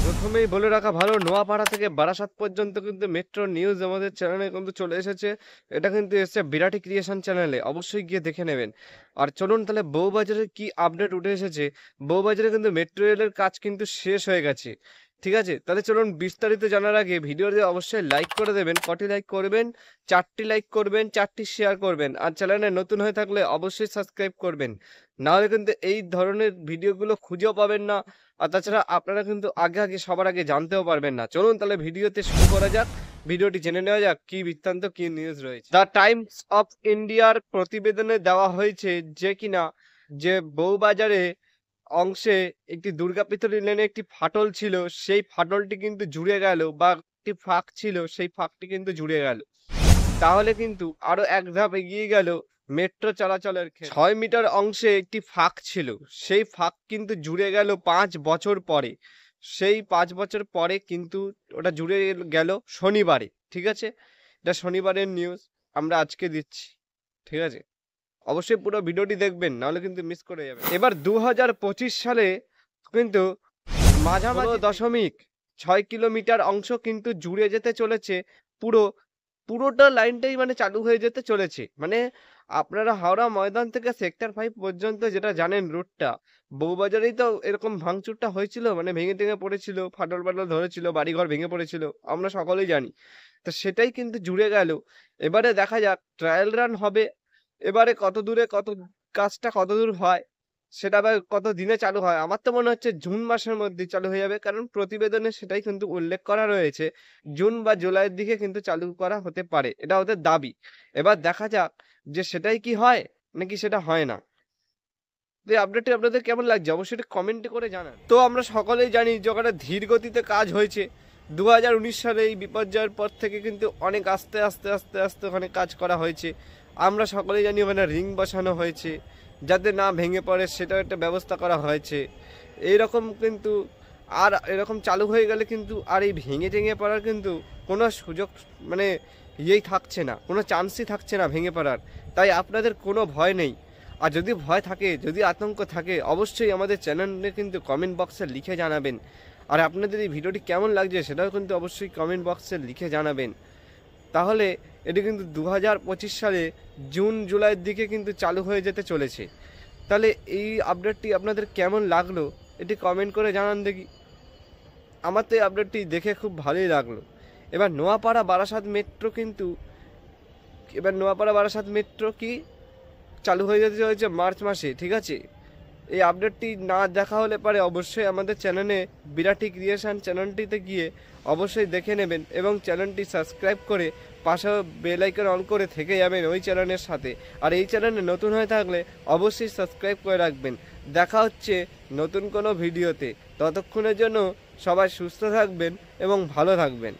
প্রথমেই বলে রাখা ভালো, নোয়াপাড়া থেকে বারাসাত পর্যন্ত কিন্তু মেট্রো নিউজ আমাদের চ্যানেলে কিন্তু চলে এসেছে। এটা কিন্তু এসেছে বিরাটি ক্রিয়েশন চ্যানেলে, অবশ্যই গিয়ে দেখে নেবেন। আর চলুন তাহলে বউবাজারে কি আপডেট উঠে এসেছে। বউবাজারে কিন্তু মেট্রো রেলের কাজ কিন্তু শেষ হয়ে গেছে, ঠিক আছে। তাহলে চলুন বিস্তারিত জানার আগে ভিডিওতে অবশ্যই লাইক করে দেবেন। কটি লাইক করবেন? 4টি লাইক করবেন, 4টি শেয়ার করবেন। আর চ্যানেলে নতুন হয়ে থাকলে অবশ্যই সাবস্ক্রাইব করবেন, নাহলে কিন্তু এই ধরনের ভিডিওগুলো খুঁজেও পাবেন না। আর তাছাড়া আপনারা কিন্তু আগে সবার আগে জানতেও পারবেন না। চলুন তাহলে ভিডিওতে শুরু করা যাক। ভিডিওটি জেনে নেওয়া যাক কি বৃত্তান্ত, কি নিউজ রয়েছে। দ্য টাইমস অফ ইন্ডিয়ার প্রতিবেদনে দেওয়া হয়েছে যে কিনা যে বউবাজারে অংশে একটি দুর্গাপিতলী লেনে একটি ফাটল ছিল, সেই ফাটলটি কিন্তু জুড়ে গেল, বা একটি ফাঁক ছিল, সেই ফাঁকটি কিন্তু জুড়ে গেল। তাহলে কিন্তু আরো এক ধাপ এগিয়ে গেল মেট্রো চলাচলের ক্ষেত্রে। 6 মিটার অংশে একটি ফাঁক ছিল, সেই ফাঁক কিন্তু জুড়ে গেল 5 বছর পরে। সেই 5 বছর পরে কিন্তু ওটা জুড়ে গেল শনিবারে, ঠিক আছে। এটা শনিবারের নিউজ আমরা আজকে দিচ্ছি, ঠিক আছে। অবশ্যই পুরো ভিডিওটি দেখবেন, নাহলে কিন্তু মিস করে যাবেন। এবার 2025 সালে কিন্তু মাঝামাঝি 0.6 কিলোমিটার অংশ কিন্তু জুড়ে যেতে চলেছে। পুরোটা লাইনটাই মানে চালু হয়ে যেতে চলেছে। মানে আপনারা হাওড়া ময়দান থেকে সেক্টর 5 পর্যন্ত যেটা জানেন রুটটা, বউবাজারেই তো এরকম ভাঙচুরটা হয়েছিল, মানে ভেঙে টেঙে পড়েছিল, ফাটল ধরেছিল, বাড়িঘর ভেঙে পড়েছিল, আমরা সকলেই জানি। তো সেটাই কিন্তু জুড়ে গেল। এবারে দেখা যাক, ট্রায়াল রান হবে। এবারে কত দূরে কাজটা কত দূর হয়, সেটা আবার কত দিনে চালু হয়। আমার তো মনে হচ্ছে জুন মাসের মধ্যে চালু হয়ে যাবে, কারণ প্রতিবেদনে সেটাই কিন্তু উল্লেখ করা রয়েছে। জুন বা জুলাইয়ের দিকে কিন্তু চালু করা হতে পারে, এটা ওদের দাবি। এবার দেখা যাক যে সেটাই কি হয় নাকি সেটা হয় না। তো এই আপডেটটি আপনাদের কেমন লাগছে অবশ্যই কমেন্টে করে জানান। তো আমরা সকলেই জানি যে ওখানে ধীর গতিতে কাজ হয়েছে। 2019 সালে এই বিপর্যয়ের পর থেকে কিন্তু অনেক আস্তে আস্তে ওখানে কাজ করা হয়েছে। আমরা সকলেই জানি ওখানে রিং বসানো হয়েছে, যাতে না ভেঙে পড়ে সেটাও একটা ব্যবস্থা করা হয়েছে। এইরকম কিন্তু আর এরকম চালু হয়ে গেলে কিন্তু আর এই ভেঙে পড়ার কিন্তু কোনো সুযোগ মানে ইয়েই থাকছে না, কোনো চান্সই থাকছে না ভেঙে পড়ার। তাই আপনাদের কোনো ভয় নেই। আর যদি ভয় থাকে, যদি আতঙ্ক থাকে, অবশ্যই আমাদের চ্যানেলে কিন্তু কমেন্ট বক্সে লিখে জানাবেন। আর আপনাদের এই ভিডিওটি কেমন লাগছে সেটাও কিন্তু অবশ্যই কমেন্ট বক্সে লিখে জানাবেন। তাহলে এটি কিন্তু 2025 সালে জুন জুলাইয়ের দিকে কিন্তু চালু হয়ে যেতে চলেছে। তাহলে এই আপডেটটি আপনাদের কেমন লাগলো এটি কমেন্ট করে জানান দেখি। আমার তো এই আপডেটটি দেখে খুব ভালোই লাগলো। এবার নোয়াপাড়া বারাসাত মেট্রো কি চালু হয়ে যেতে চলেছে মার্চ মাসে, ঠিক আছে। এই আপডেটটি না দেখা হলে পারে অবশ্যই আমাদের চ্যানেলে বিরাটি ক্রিয়েশন চ্যানেলটিতে গিয়ে অবশ্যই দেখে নেবেন, এবং চ্যানেলটি সাবস্ক্রাইব করে পাশে বেল আইকন অন করে থেকে যাবেন ওই চ্যানেলের সাথে। আর এই চ্যানেলে নতুন হয়ে থাকলে অবশ্যই সাবস্ক্রাইব করে রাখবেন। দেখা হচ্ছে নতুন কোনো ভিডিওতে, ততক্ষণের জন্য সবাই সুস্থ থাকবেন এবং ভালো থাকবেন।